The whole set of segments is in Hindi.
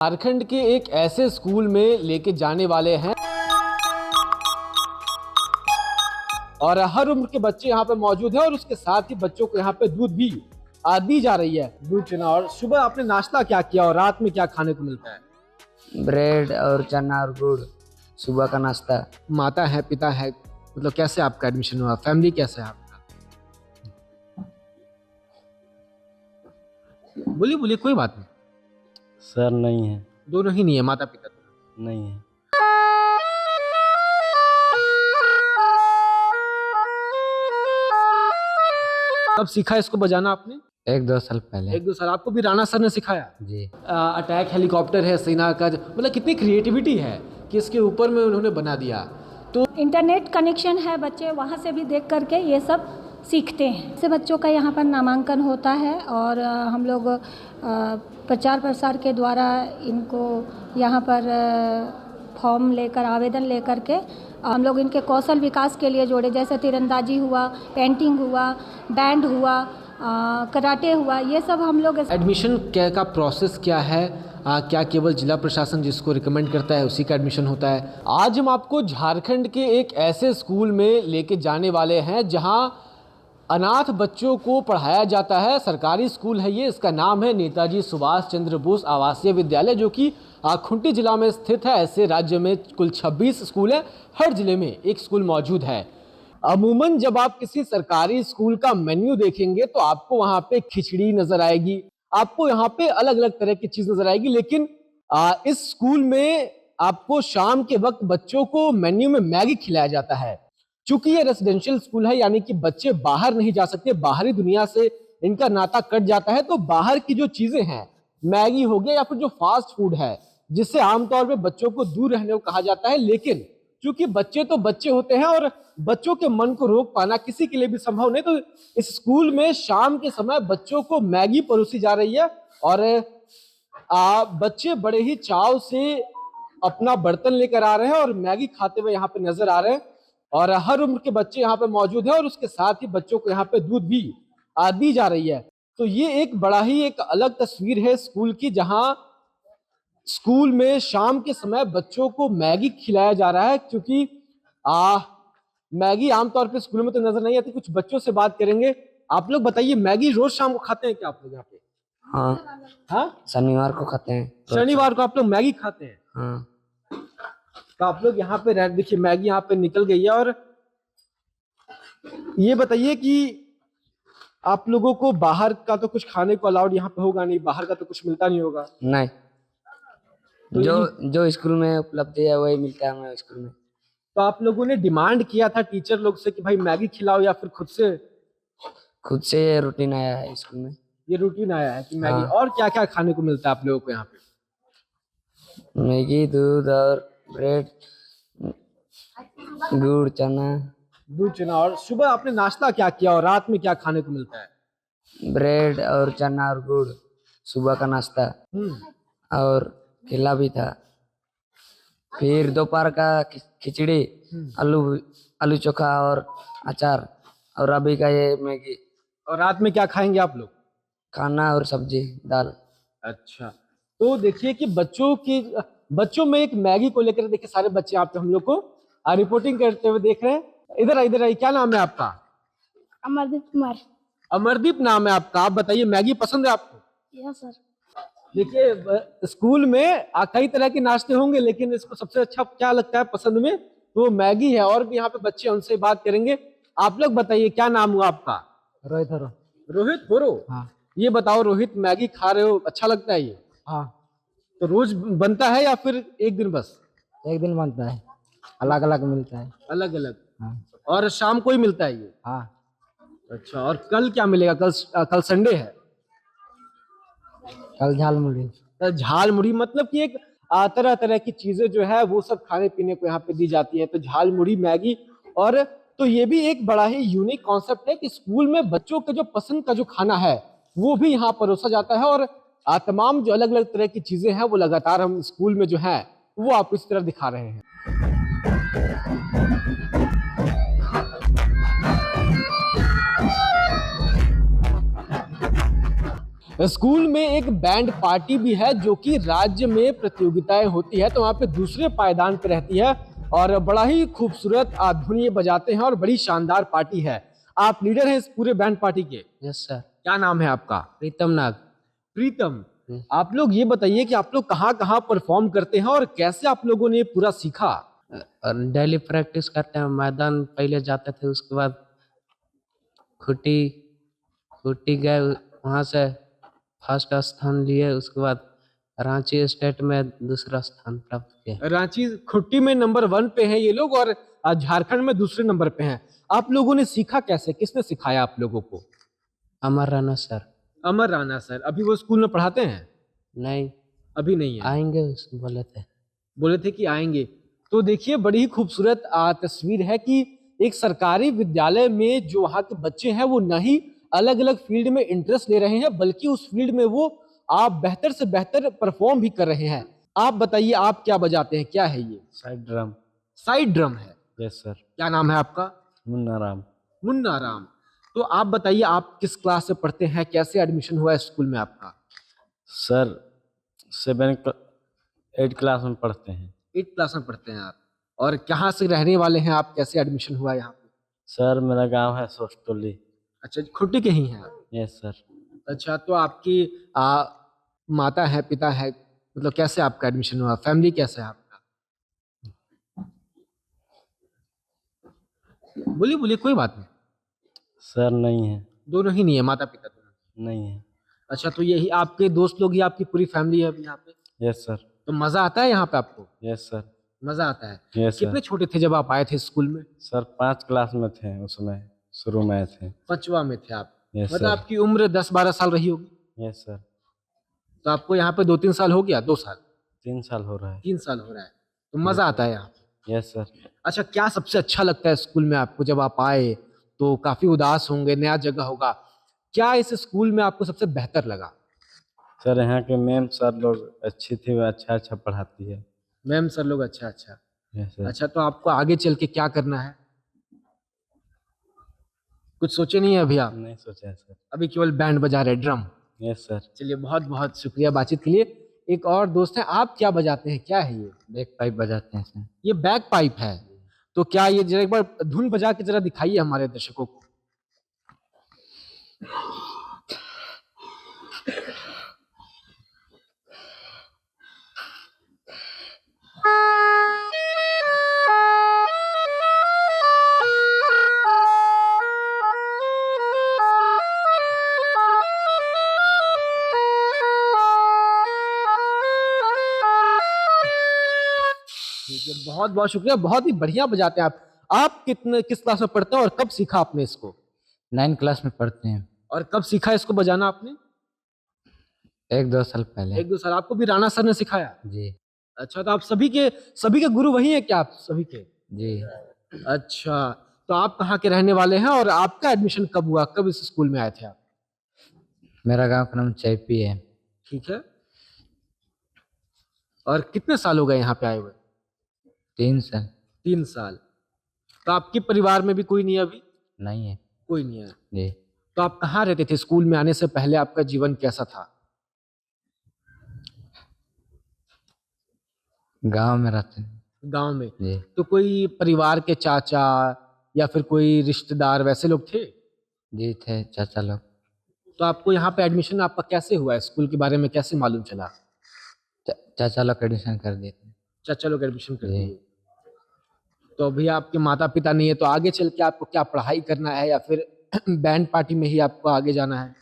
झारखंड के एक ऐसे स्कूल में लेके जाने वाले हैं और हर उम्र के बच्चे यहाँ पे मौजूद हैं और उसके साथ ही बच्चों को यहाँ पे दूध भी दी जा रही है। दूध चना। और सुबह आपने नाश्ता क्या किया और रात में क्या खाने को मिलता है? ब्रेड और चना और गुड़ सुबह का नाश्ता। माता है, पिता है, मतलब कैसे आपका एडमिशन हुआ, फैमिली कैसे है आपका? बोलिए बोलिए, कोई बात नहीं। सर नहीं है। दोनों ही नहीं है, माता पिता तो नहीं है। कब सीखा इसको बजाना आपने? 1-2 साल पहले। 1-2 साल। आपको भी राणा सर ने सिखाया? जी। अटैक हेलीकॉप्टर है सेना का, मतलब कितनी क्रिएटिविटी है कि इसके ऊपर में उन्होंने बना दिया। तो इंटरनेट कनेक्शन है, बच्चे वहाँ से भी देख करके ये सब सीखते हैं। से बच्चों का यहाँ पर नामांकन होता है और हम लोग प्रचार प्रसार के द्वारा इनको यहाँ पर फॉर्म लेकर, आवेदन लेकर के हम लोग इनके कौशल विकास के लिए जोड़े, जैसे तीरंदाजी हुआ, पेंटिंग हुआ, बैंड हुआ, कराटे हुआ, ये सब हम लोग। एडमिशन का प्रोसेस क्या है? क्या केवल जिला प्रशासन जिसको रिकमेंड करता है उसी का एडमिशन होता है? आज हम आपको झारखंड के एक ऐसे स्कूल में लेके जाने वाले हैं जहां अनाथ बच्चों को पढ़ाया जाता है। सरकारी स्कूल है ये, इसका नाम है नेताजी सुभाष चंद्र बोस आवासीय विद्यालय, जो कि खूंटी जिला में स्थित है। ऐसे राज्य में कुल 26 स्कूल हैं, हर जिले में एक स्कूल मौजूद है। अमूमन जब आप किसी सरकारी स्कूल का मेन्यू देखेंगे तो आपको वहां पे खिचड़ी नजर आएगी, आपको यहाँ पे अलग अलग तरह की चीज नजर आएगी, लेकिन इस स्कूल में आपको शाम के वक्त बच्चों को मेन्यू में मैगी खिलाया जाता है। चूंकि ये रेसिडेंशियल स्कूल है, यानी कि बच्चे बाहर नहीं जा सकते, बाहरी दुनिया से इनका नाता कट जाता है, तो बाहर की जो चीजें हैं, मैगी हो गया या फिर जो फास्ट फूड है, जिससे आमतौर पर बच्चों को दूर रहने को कहा जाता है। लेकिन क्योंकि बच्चे तो बच्चे होते हैं और बच्चों के मन को रोक पाना किसी के लिए भी संभव नहीं, तो इस स्कूल में शाम के समय बच्चों को मैगी परोसी जा रही है और बच्चे बड़े ही चाव से अपना बर्तन लेकर आ रहे हैं और मैगी खाते हुए यहाँ पे नजर आ रहे हैं। और हर उम्र के बच्चे यहाँ पे मौजूद हैं और उसके साथ ही बच्चों को यहाँ पे दूध भी दी जा रही है। तो ये एक बड़ा ही एक अलग तस्वीर है स्कूल की, जहाँ स्कूल में शाम के समय बच्चों को मैगी खिलाया जा रहा है। क्योंकि मैगी आमतौर पे स्कूल में तो नजर नहीं आती। कुछ बच्चों से बात करेंगे। आप लोग बताइए, मैगी रोज शाम को खाते हैं क्या आप लोग यहाँ पे? हाँ। हाँ, शनिवार को खाते हैं। शनिवार को आप लोग मैगी खाते हैं? हाँ। तो आप लोग यहाँ पे देखिए, मैगी यहाँ पे निकल गई है। और ये बताइए कि आप लोगों को बाहर का तो कुछ खाने को अलाउड यहाँ पे होगा नहीं, बाहर का तो कुछ मिलता नहीं होगा? नहीं, तो जो स्कूल में उपलब्ध है वही मिलता है हमें स्कूल में। तो आप लोगों ने डिमांड किया था टीचर लोग से कि भाई मैगी खिलाओ, या फिर खुद से ये रूटीन आया है स्कूल में। ये रूटीन आया है कि मैगी? हाँ। और क्या क्या खाने को मिलता है आप लोगों को यहाँ पे? मैगी, दूध और ब्रेड, गुड़, चना। दूध चना। और सुबह आपने नाश्ता क्या किया और रात में क्या खाने को मिलता है? ब्रेड और चना और गुड़ सुबह का नाश्ता। और केला भी था। फिर दोपहर का खिचड़ी, आलू चोखा और अचार, और अभी का ये मैगी। और रात में क्या खाएंगे आप लोग? खाना और सब्जी, दाल। अच्छा, तो देखिए कि बच्चों में एक मैगी को लेकर, देखिए सारे बच्चे आप हम लोग को रिपोर्टिंग करते हुए देख रहे हैं। इधर आइए, क्या नाम है आपका? अमरदीप कुमार। अमरदीप नाम है आपका। आप बताइए, मैगी पसंद है आपको? Yes sir. देखिए स्कूल में कई तरह के नाश्ते होंगे, लेकिन इसको सबसे अच्छा क्या लगता है पसंद में, तो वो मैगी है। और भी यहाँ पे बच्चे, उनसे बात करेंगे। आप लोग बताइए, क्या नाम हुआ आपका? रोहित। रोहित बोरो। हाँ। ये बताओ रोहित, मैगी खा रहे हो, अच्छा लगता है ये? हाँ। तो रोज बनता है या फिर एक दिन बस? एक दिन बनता है, अलग अलग मिलता है। अलग अलग? हाँ। और शाम को ही मिलता है ये? हाँ। अच्छा, और कल क्या मिलेगा? कल संडे है। कल झाल मुड़ी। तो झाल मुड़ी मतलब कि एक तरह तरह की चीजें जो है वो सब खाने पीने को यहाँ पे दी जाती है। तो झाल मुड़ी, मैगी। और तो ये भी एक बड़ा ही यूनिक कॉन्सेप्ट है कि स्कूल में बच्चों के जो पसंद का जो खाना है वो भी यहाँ परोसा जाता है। और तमाम जो अलग अलग तरह की चीजें हैं वो लगातार हम स्कूल में जो है वो आपको इस तरह दिखा रहे हैं। स्कूल में एक बैंड पार्टी भी है जो कि राज्य में प्रतियोगिताएं होती है तो वहाँ पे दूसरे पायदान पे रहती है और बड़ा ही खूबसूरत धुन ये बजाते हैं और बड़ी शानदार पार्टी है। आप लीडर हैं इस पूरे बैंड पार्टी के, यस सर। क्या नाम है आपका? प्रीतम नाग। प्रीतम, आप लोग ये बताइए कि आप लोग कहाँ कहाँ परफॉर्म करते हैं और कैसे आप लोगों ने ये पूरा सीखा? और डेली प्रैक्टिस करते हैं, मैदान पहले जाते थे, उसके बाद खूटी खूटी गए, वहाँ से फर्स्ट स्थान लिए, उसके बाद रांची स्टेट में दूसरा स्थान प्राप्त किया। रांची खुट्टी में नंबर 1 पे हैं ये लोग और झारखंड में दूसरे नंबर पे हैं। आप लोगों ने सीखा कैसे, किसने सिखाया आप लोगों को? अमर राणा सर। अमर राणा सर। अभी वो स्कूल में पढ़ाते हैं? नहीं, अभी नहीं है, आएंगे बोले थे। बोले थे कि आएंगे। तो देखिए बड़ी ही खूबसूरत तस्वीर है कि एक सरकारी विद्यालय में जो वहाँ के बच्चे हैं वो न ही अलग अलग फील्ड में इंटरेस्ट ले रहे हैं बल्कि उस फील्ड में वो आप बेहतर से बेहतर परफॉर्म भी कर रहे हैं। आप बताइए आप क्या बजाते हैं, क्या है ये? Side drum. साइड ड्रम है। Yes sir. क्या नाम है आपका? मुन्ना राम। मुन्ना राम। तो आप बताइए आप किस क्लास से पढ़ते हैं, कैसे एडमिशन हुआ है स्कूल में आपका? सर 8 क्लास में पढ़ते हैं। 8 क्लास में पढ़ते हैं आप। और कहाँ से रहने वाले हैं आप, कैसे एडमिशन हुआ यहाँ पे? सर मेरा गांव है सोस्टोली। अच्छा, खुट्टी के ही हैं आप? Yes sir. अच्छा, तो आपकी माता है, पिता है, मतलब कैसे आपका एडमिशन हुआ, फैमिली कैसा है आपका? बोलिए बोलिए, कोई बात नहीं। सर नहीं है। दोनों ही नहीं है, माता पिता दोनों? नहीं है। अच्छा, तो यही आपके दोस्त लोग ही आपकी पूरी फैमिली है अभी यहाँ पे? Yes sir. तो मजा आता है यहाँ पे आपको? Yes sir. मजा आता है। Yes sir. कितने छोटे थे जब आप आए थे स्कूल में? सर 5 क्लास में थे उसमें, शुरू में थे। 5वां में थे आप? यस मतलब सर। आपकी उम्र 10-12 साल रही होगी। Yes sir. तो आपको यहाँ पे 2-3 साल हो गया? 2 साल? 3 साल हो रहा है। 3 साल हो रहा है। तो मजा आता है यहाँ पे? Yes sir. अच्छा, क्या सबसे अच्छा लगता है स्कूल में आपको? जब आप आए तो काफी उदास होंगे, नया जगह होगा, क्या इस स्कूल में आपको सबसे बेहतर लगा? सर यहाँ के मैम सर लोग अच्छी थी, वो अच्छा अच्छा पढ़ाती है। मैम सर लोग अच्छा अच्छा। Yes sir. अच्छा, तो आपको आगे चल के क्या करना है, कुछ सोचे नहीं है अभी आप? नहीं सोचा है सर। अभी केवल बैंड बजा रहे, ड्रम? Yes sir. चलिए, बहुत बहुत शुक्रिया बातचीत के लिए। एक और दोस्त है, आप क्या बजाते हैं, क्या है ये? बैक पाइप बजाते हैं सर। ये बैक पाइप है। तो क्या ये जरा एक बार धुन बजा के जरा दिखाइए हमारे दर्शकों को। ठीक है, बहुत बहुत शुक्रिया, बहुत ही बढ़िया बजाते हैं आप। आप किस क्लास में पढ़ते हैं और कब सीखा आपने इसको? 9 क्लास में पढ़ते हैं। और कब सीखा इसको बजाना आपने? 1-2 साल पहले। 1-2 साल। आपको भी राणा सर ने सिखाया? जी। अच्छा, तो आप सभी के गुरु वही हैं क्या, आप सभी के? जी। अच्छा, तो आप कहाँ के रहने वाले हैं और आपका एडमिशन कब हुआ, कब इस स्कूल में आए थे आप? मेरा गांव का नाम चैपी है। ठीक है। और कितने साल हो गए यहाँ पे आए हुए? 3 साल। 3 साल। तो आपके परिवार में भी कोई नहीं है अभी? नहीं है। कोई नहीं है। जी। तो आप कहाँ रहते थे स्कूल में आने से पहले, आपका जीवन कैसा था? गांव में रहते हैं। गांव में? जी। तो कोई परिवार के चाचा या फिर कोई रिश्तेदार वैसे लोग थे? जी थे चाचा लोग। तो आपको यहाँ पे एडमिशन आपका कैसे हुआ है, स्कूल के बारे में कैसे मालूम चला? चाचा लोग एडमिशन कर दिए थे। चाचा लोग एडमिशन कर जी। दिए। तो अभी आपके माता पिता नहीं है, तो आगे चल के आपको क्या पढ़ाई करना है या फिर बैंड पार्टी में ही आपको आगे जाना है?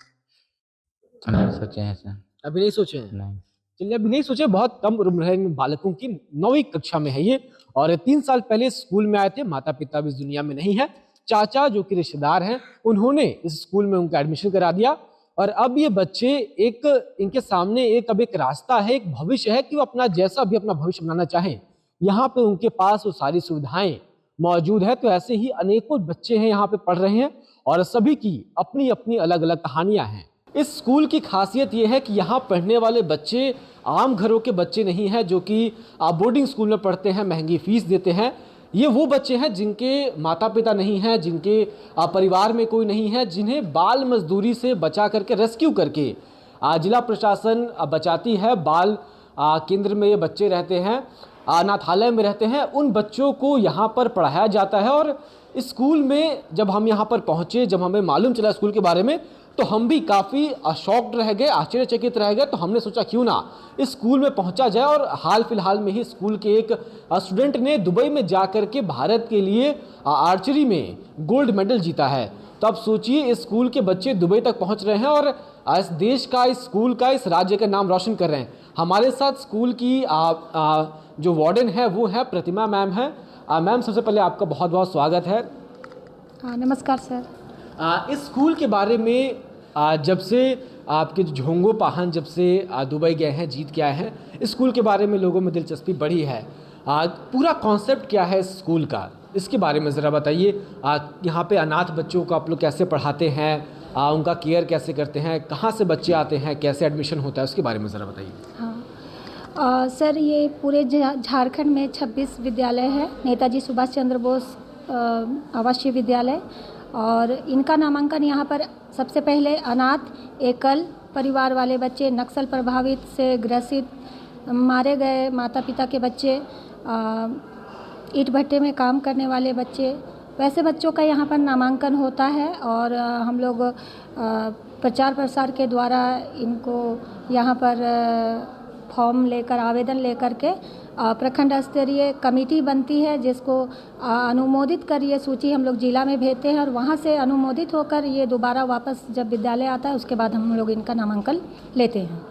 नहीं सोचे हैं सर। अभी नहीं सोचे हैं? नहीं। चलिए, अभी नहीं सोचे, बहुत कम उम्र है इन बालकों की, 9वीं कक्षा में है ये और 3 साल पहले स्कूल में आए थे। माता पिता भी इस दुनिया में नहीं है, चाचा जो कि रिश्तेदार हैं उन्होंने इस स्कूल में उनका एडमिशन करा दिया और अब ये बच्चे इनके सामने अब एक रास्ता है, एक भविष्य है कि वो अपना जैसा भी अपना भविष्य बनाना चाहें। यहाँ पे उनके पास वो सारी सुविधाएं मौजूद है। तो ऐसे ही अनेकों बच्चे हैं यहाँ पे पढ़ रहे हैं और सभी की अपनी अपनी अलग अलग कहानियां हैं। इस स्कूल की खासियत यह है कि यहाँ पढ़ने वाले बच्चे आम घरों के बच्चे नहीं हैं जो कि बोर्डिंग स्कूल में पढ़ते हैं, महंगी फीस देते हैं। ये वो बच्चे हैं जिनके माता पिता नहीं हैं, जिनके परिवार में कोई नहीं है, जिन्हें बाल मजदूरी से बचा करके, रेस्क्यू करके जिला प्रशासन बचाती है बाल केंद्र में ये बच्चे रहते हैं, अनाथालय में रहते हैं, उन बच्चों को यहाँ पर पढ़ाया जाता है। और इस स्कूल में जब हम यहाँ पर पहुँचे, जब हमें मालूम चला स्कूल के बारे में, तो हम भी काफ़ी शॉक्ड रह गए, आश्चर्यचकित रह गए। तो हमने सोचा क्यों ना इस स्कूल में पहुंचा जाए। और हाल फिलहाल में ही स्कूल के एक स्टूडेंट ने दुबई में जाकर के भारत के लिए आर्चरी में गोल्ड मेडल जीता है। तो अब सोचिए, इस स्कूल के बच्चे दुबई तक पहुंच रहे हैं और इस देश का, इस स्कूल का, इस राज्य का नाम रोशन कर रहे हैं। हमारे साथ स्कूल की जो वार्डन है वो है प्रतिमा मैम है। मैम, सबसे पहले आपका बहुत बहुत स्वागत है। नमस्कार सर। इस स्कूल के बारे में जब से आपके झोंगो पाहन जब से दुबई गए हैं, जीत के आए हैं, इस स्कूल के बारे में लोगों में दिलचस्पी बढ़ी है। पूरा कॉन्सेप्ट क्या है इस स्कूल का, इसके बारे में ज़रा बताइए। यहाँ पे अनाथ बच्चों को आप लोग कैसे पढ़ाते हैं, उनका केयर कैसे करते हैं, कहाँ से बच्चे आते हैं, कैसे एडमिशन होता है, उसके बारे में ज़रा बताइए। हाँ सर, ये पूरे झारखंड में 26 विद्यालय है, नेताजी सुभाष चंद्र बोस आवासीय विद्यालय, और इनका नामांकन यहाँ पर सबसे पहले अनाथ एकल परिवार वाले बच्चे, नक्सल प्रभावित से ग्रसित, मारे गए माता पिता के बच्चे, ईंट भट्टे में काम करने वाले बच्चे, वैसे बच्चों का यहाँ पर नामांकन होता है। और हम लोग प्रचार प्रसार के द्वारा इनको यहाँ पर फॉर्म लेकर, आवेदन लेकर के प्रखंड स्तरीय कमेटी बनती है, जिसको अनुमोदित कर ये सूची हम लोग जिला में भेजते हैं, और वहाँ से अनुमोदित होकर ये दोबारा वापस जब विद्यालय आता है उसके बाद हम लोग इनका नामांकन लेते हैं।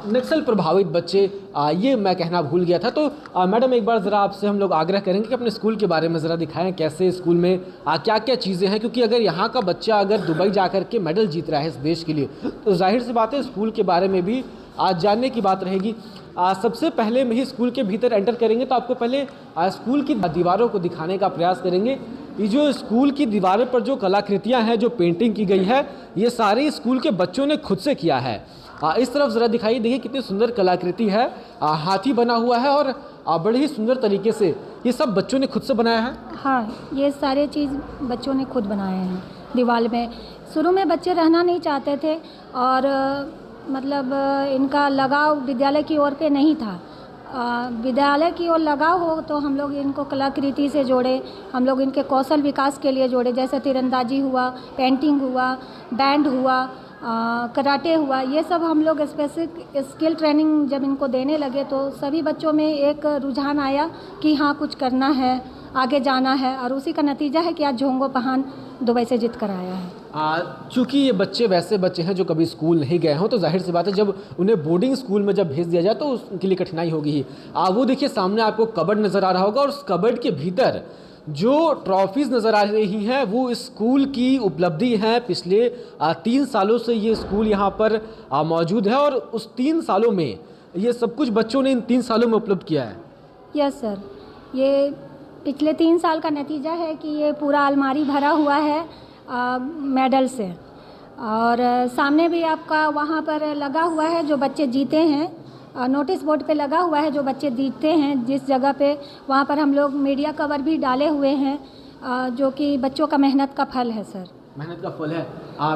नक्सल प्रभावित बच्चे, ये मैं कहना भूल गया था। तो मैडम, एक बार ज़रा आपसे हम लोग आग्रह करेंगे कि अपने स्कूल के बारे में ज़रा दिखाएं, कैसे स्कूल में क्या क्या चीज़ें हैं, क्योंकि अगर यहाँ का बच्चा अगर दुबई जा कर के मेडल जीत रहा है इस देश के लिए, तो जाहिर सी बात है स्कूल के बारे में भी आज जानने की बात रहेगी। सबसे पहले में ही स्कूल के भीतर एंटर करेंगे तो आपको पहले स्कूल की दीवारों को दिखाने का प्रयास करेंगे। ये जो स्कूल की दीवारों पर जो कलाकृतियाँ हैं, जो पेंटिंग की गई है, ये सारी स्कूल के बच्चों ने खुद से किया है। इस तरफ ज़रा दिखाइए, देखिए कितनी सुंदर कलाकृति है, हाथी बना हुआ है और बड़े ही सुंदर तरीके से ये सब बच्चों ने खुद से बनाया है। हाँ, ये सारे चीज़ बच्चों ने खुद बनाए हैं दीवार में। शुरू में बच्चे रहना नहीं चाहते थे और मतलब इनका लगाव विद्यालय की ओर पे नहीं था। विद्यालय की ओर लगाव हो तो हम लोग इनको कलाकृति से जोड़े, हम लोग इनके कौशल विकास के लिए जोड़े, जैसे तीरंदाजी हुआ, पेंटिंग हुआ, बैंड हुआ, कराटे हुआ, ये सब हम लोग स्पेसिफिक स्किल ट्रेनिंग जब इनको देने लगे तो सभी बच्चों में एक रुझान आया कि हाँ कुछ करना है, आगे जाना है, और उसी का नतीजा है कि आज झोंगो पहान दुबई से जीत कर आया है। चूँकि ये बच्चे वैसे बच्चे हैं जो कभी स्कूल नहीं गए हों, तो जाहिर सी बात है जब उन्हें बोर्डिंग स्कूल में जब भेज दिया जाए तो उनके लिए कठिनाई होगी ही। वो देखिए सामने आपको कबर्ड नज़र आ रहा होगा और उस कबर्ड के भीतर जो ट्रॉफीज़ नज़र आ रही हैं वो इस स्कूल की उपलब्धि हैं। पिछले 3 सालों से ये स्कूल यहाँ पर मौजूद है और उस 3 सालों में ये सब कुछ बच्चों ने इन 3 सालों में उपलब्ध किया है। यस सर, ये पिछले 3 साल का नतीजा है कि ये पूरा अलमारी भरा हुआ है मेडल से, और सामने भी आपका वहाँ पर लगा हुआ है जो बच्चे जीते हैं, नोटिस बोर्ड पे लगा हुआ है जो बच्चे जीतते हैं जिस जगह पे, वहाँ पर हम लोग मीडिया कवर भी डाले हुए हैं, जो कि बच्चों का मेहनत का फल है सर। मेहनत का फल है।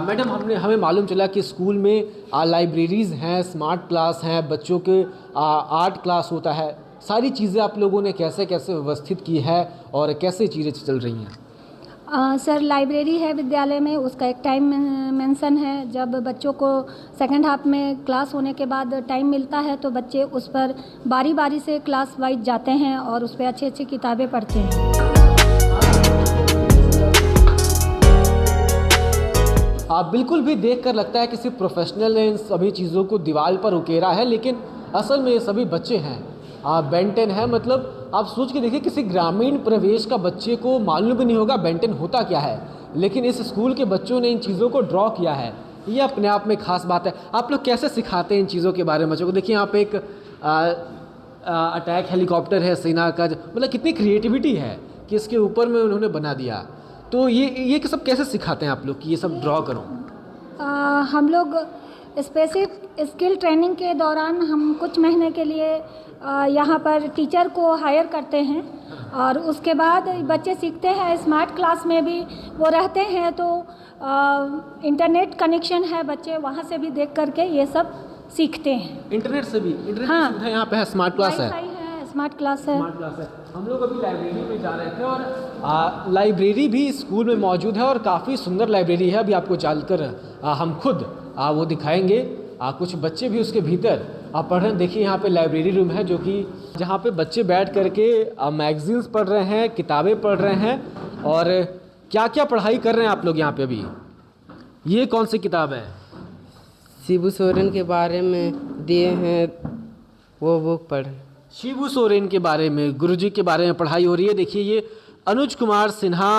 मैडम, हमें मालूम चला कि स्कूल में लाइब्रेरीज़ हैं, स्मार्ट क्लास हैं, बच्चों के आर्ट क्लास होता है, सारी चीज़ें आप लोगों ने कैसे कैसे व्यवस्थित की है और कैसे चीज़ें चल रही हैं? सर, लाइब्रेरी है विद्यालय में, उसका एक टाइम मेंशन है। जब बच्चों को सेकंड हाफ में क्लास होने के बाद टाइम मिलता है तो बच्चे उस पर बारी बारी से क्लास वाइज जाते हैं और उस पर अच्छी अच्छी किताबें पढ़ते हैं। बिल्कुल भी देखकर लगता है किसी प्रोफेशनल ने इन सभी चीज़ों को दीवार पर उकेरा है, लेकिन असल में ये सभी बच्चे हैं। बेंटन है, मतलब आप सोच के देखिए किसी ग्रामीण प्रवेश का बच्चे को मालूम भी नहीं होगा बेंटन होता क्या है, लेकिन इस स्कूल के बच्चों ने इन चीज़ों को ड्रॉ किया है। ये अपने आप में खास बात है। आप लोग कैसे सिखाते हैं इन चीज़ों के बारे में बच्चों को? देखिए यहाँ पे एक अटैक हेलीकॉप्टर है सेना का, मतलब कितनी क्रिएटिविटी है कि इसके ऊपर में उन्होंने बना दिया। तो ये सब कैसे सिखाते हैं आप लोग कि ये सब ड्रॉ करो? हम लोग स्पेसिफिक स्किल ट्रेनिंग के दौरान हम कुछ महीने के लिए यहाँ पर टीचर को हायर करते हैं और उसके बाद बच्चे सीखते हैं। स्मार्ट क्लास में भी वो रहते हैं तो इंटरनेट कनेक्शन है, बच्चे वहाँ से भी देख करके ये सब सीखते हैं। इंटरनेट से भी इंटरनेट हाँ। की सुविधा यहाँ पे है, स्मार्ट क्लास है। वाईफाई है, स्मार्ट क्लास है। स्मार्ट क्लास है। हम लोग अभी लाइब्रेरी में जा रहे थे और लाइब्रेरी भी स्कूल में मौजूद है और काफ़ी सुंदर लाइब्रेरी है। अभी आपको चलकर हम खुद वो दिखाएंगे। कुछ बच्चे भी उसके भीतर पढ़ रहे हैं। देखिए यहाँ पे लाइब्रेरी रूम है जो कि जहाँ पे बच्चे बैठ करके मैगजीन्स पढ़ रहे हैं, किताबें पढ़ रहे हैं। और क्या क्या पढ़ाई कर रहे हैं आप लोग यहाँ पे अभी? ये कौन सी किताब है? शिबू सोरेन के बारे में दिए हैं, वो बुक पढ़। शिबू सोरेन के बारे में, गुरुजी के बारे में पढ़ाई हो रही है। देखिए ये अनुज कुमार सिन्हा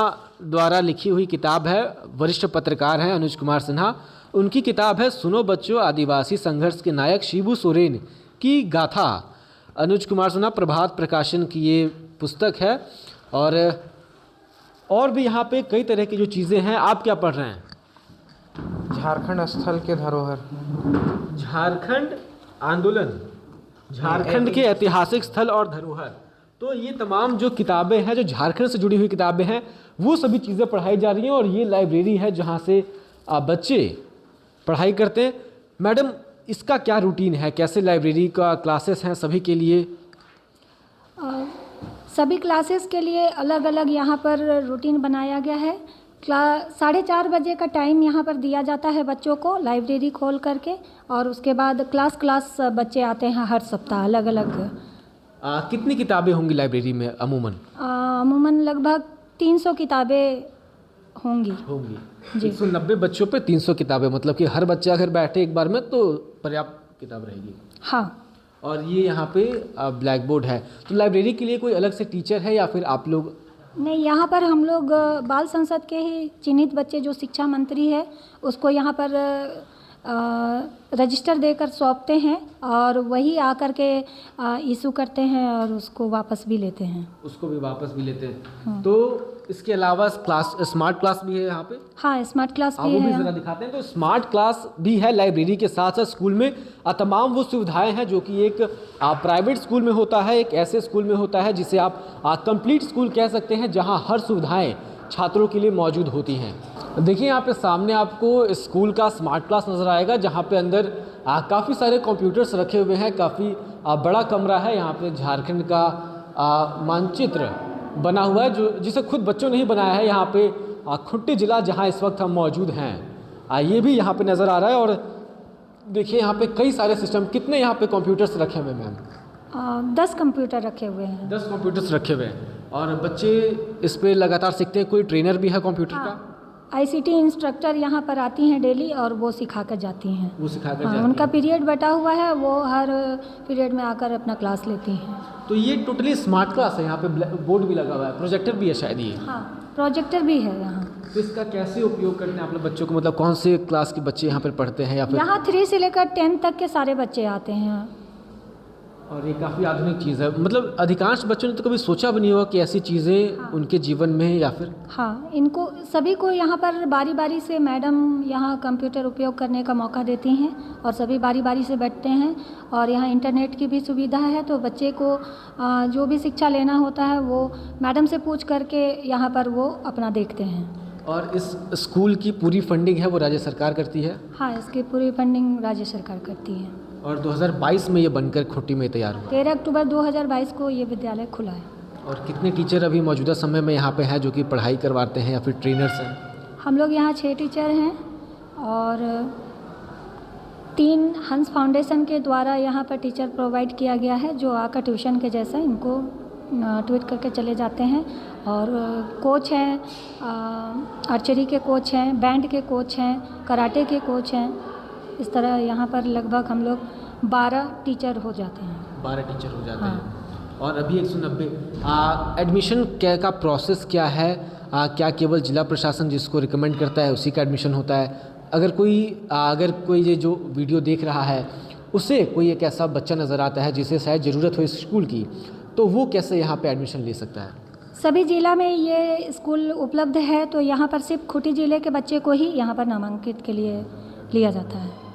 द्वारा लिखी हुई किताब है। वरिष्ठ पत्रकार हैं अनुज कुमार सिन्हा। उनकी किताब है सुनो बच्चों, आदिवासी संघर्ष के नायक शिबू सोरेन की गाथा। अनुज कुमार सिन्हा प्रभात प्रकाशन की ये पुस्तक है। और भी यहाँ पे कई तरह की जो चीज़ें हैं। आप क्या पढ़ रहे हैं? झारखंड स्थल के धरोहर। झारखंड आंदोलन, झारखंड के ऐतिहासिक स्थल और धरोहर। तो ये तमाम जो किताबें हैं, जो झारखंड से जुड़ी हुई किताबें हैं, वो सभी चीज़ें पढ़ाई जा रही हैं। और ये लाइब्रेरी है जहाँ से बच्चे पढ़ाई करते हैं। मैडम, इसका क्या रूटीन है? कैसे लाइब्रेरी का क्लासेस हैं सभी के लिए? सभी क्लासेस के लिए अलग अलग यहाँ पर रूटीन बनाया गया है। 4:30 बजे का टाइम यहाँ पर दिया जाता है बच्चों को लाइब्रेरी खोल करके, और उसके बाद क्लास बच्चे आते हैं हर सप्ताह अलग अलग। कितनी किताबें होंगी लाइब्रेरी में अमूमन? अमूमन लगभग 300 किताबें होंगी। जी। 190 बच्चों पे 300 किताबें, मतलब कि हर बच्चा अगर बैठे एक बार में तो पर्याप्त किताब रहेगी। हाँ। और ये यहाँ पे ब्लैक बोर्ड है। तो लाइब्रेरी के लिए कोई अलग से टीचर है या फिर आप लोग? नहीं, यहाँ पर हम लोग बाल संसद के ही चिन्हित बच्चे, जो शिक्षा मंत्री है उसको यहाँ पर रजिस्टर देकर सौंपते हैं और वही आकर के इशू करते हैं और उसको वापस भी लेते हैं। उसको भी वापस भी लेते हैं। तो इसके अलावा क्लास, स्मार्ट क्लास भी है यहाँ पे? हाँ, स्मार्ट क्लास भी वो भी है। ज़रा दिखाते हैं। तो स्मार्ट क्लास भी है लाइब्रेरी के साथ साथ स्कूल में। तमाम वो सुविधाएं हैं जो कि एक प्राइवेट स्कूल में होता है, एक ऐसे स्कूल में होता है जिसे आप कंप्लीट स्कूल कह सकते हैं, जहाँ हर सुविधाएं छात्रों के लिए मौजूद होती हैं। देखिए यहाँ पे सामने आपको स्कूल का स्मार्ट क्लास नज़र आएगा, जहाँ पे अंदर काफ़ी सारे कंप्यूटर्स रखे हुए हैं। काफ़ी बड़ा कमरा है। यहाँ पे झारखंड का मानचित्र बना हुआ है, जो जिसे खुद बच्चों ने ही बनाया है। यहाँ पे खुट्टी जिला जहाँ इस वक्त हम मौजूद हैं, ये भी यहाँ पे नज़र आ रहा है। और देखिए यहाँ पे कई सारे सिस्टम। कितने यहाँ पे कंप्यूटर्स रखे हुए हैं मैम? 10 कंप्यूटर रखे हुए हैं। 10 कंप्यूटर्स रखे हुए हैं और बच्चे इस पे लगातार सीखते हैं। कोई ट्रेनर भी है कंप्यूटर का? ICT इंस्ट्रक्टर यहाँ पर आती हैं डेली और वो सिखा कर जाती हैं। वो सिखा कर हाँ, जाती उनका हैं। पीरियड बटा हुआ है, वो हर पीरियड में आकर अपना क्लास लेती हैं। तो ये टोटली स्मार्ट क्लास है। यहाँ पे बोर्ड भी लगा हुआ है, प्रोजेक्टर भी है शायद ये। हाँ, प्रोजेक्टर भी है यहाँ। तो इसका कैसे उपयोग करते हैं आप लोग बच्चों को? मतलब कौन से क्लास के बच्चे यहाँ पर पढ़ते हैं या फिर? यहाँ 3 से लेकर 10 तक के सारे बच्चे आते हैं। और ये काफ़ी आधुनिक चीज़ है। मतलब अधिकांश बच्चों ने तो कभी सोचा भी नहीं होगा कि ऐसी चीज़ें उनके जीवन में या फिर? हाँ, इनको सभी को यहाँ पर बारी बारी से मैडम यहाँ कंप्यूटर उपयोग करने का मौका देती हैं और सभी बारी बारी से बैठते हैं। और यहाँ इंटरनेट की भी सुविधा है, तो बच्चे को जो भी शिक्षा लेना होता है वो मैडम से पूछ करके यहाँ पर वो अपना देखते हैं। और इस स्कूल की पूरी फंडिंग है वो राज्य सरकार करती है? हाँ, इसकी पूरी फंडिंग राज्य सरकार करती है। और 2022 में ये बनकर खुट्टी में तैयार हुआ। 13 अक्टूबर 2022 को ये विद्यालय खुला है। और कितने टीचर अभी मौजूदा समय में यहाँ पे हैं जो कि पढ़ाई करवाते हैं या फिर ट्रेनर्स हैं? हम लोग यहाँ 6 टीचर हैं और 3 हंस फाउंडेशन के द्वारा यहाँ पर टीचर प्रोवाइड किया गया है, जो आकर ट्यूशन के जैसा इनको ट्वीट करके चले जाते हैं। और कोच हैं, आर्चरी के कोच हैं, बैंड के कोच हैं, कराटे के कोच हैं। इस तरह यहाँ पर लगभग हम लोग 12 टीचर हो जाते हैं। 12 टीचर हो जाते हैं। और अभी 190 एडमिशन का प्रोसेस क्या है? क्या केवल जिला प्रशासन जिसको रिकमेंड करता है उसी का एडमिशन होता है? अगर कोई ये जो वीडियो देख रहा है उसे कोई एक ऐसा बच्चा नज़र आता है जिसे शायद ज़रूरत हो इस स्कूल की, तो वो कैसे यहाँ पे एडमिशन ले सकता है? सभी जिला में ये स्कूल उपलब्ध है, तो यहाँ पर सिर्फ खूंटी जिले के बच्चे को ही यहाँ पर नामांकित के लिए लिया जाता है।